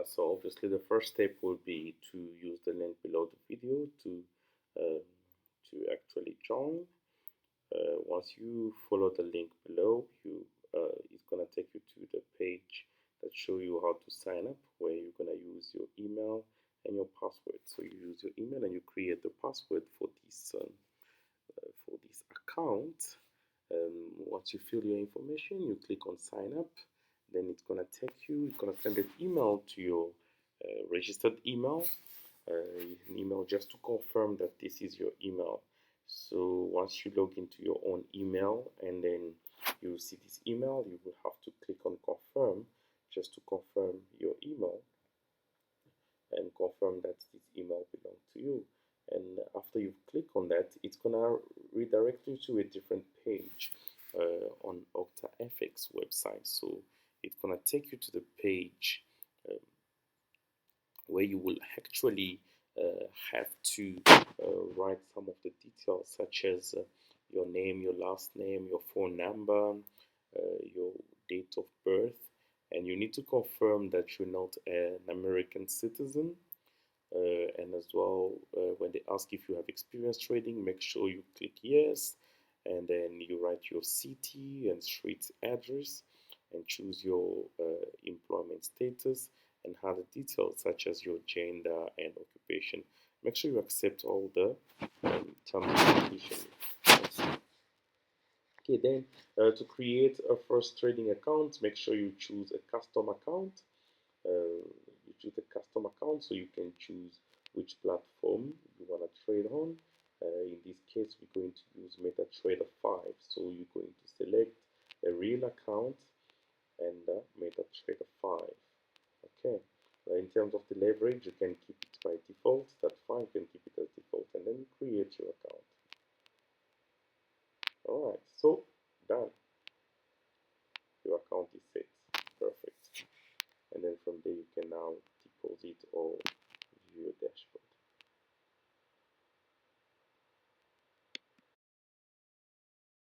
So obviously the first step will be to use the link below the video uh, to actually join. Once you follow the link below, it's gonna take you to the page that show you how to sign up, where you're gonna use your email and your password. So you use your email and you create the password for this account. Once you fill your information, you click on sign up. Then it's gonna send an email to your registered email, an email just to confirm that this is your email. So once you log into your own email and then you see this email, you will have to click on confirm just to confirm your email and confirm that this email belongs to you. And after you click on that, it's gonna redirect you to a different page on OctaFX website. So it's gonna take you to the page where you will actually have to write some of the details, such as your name, your last name, your phone number, your date of birth, and you need to confirm that you're not an American citizen. And as well, when they ask if you have experience trading, make sure you click yes, and then you write your city and street address and choose your employment status and other details such as your gender and occupation. Make sure you accept all the terms and conditions. Okay, then to create a first trading account, make sure you choose a custom account. You choose a custom account so you can choose which platform you want to trade on. In this case, we're going to use MetaTrader 5. So you're going to select a real account and MetaTrader 5. Okay. In terms of the leverage, you can keep it by default. That's fine. You can keep it as default, and then you create your account. All right. So done. Your account is set. Perfect. And then from there, you can now deposit or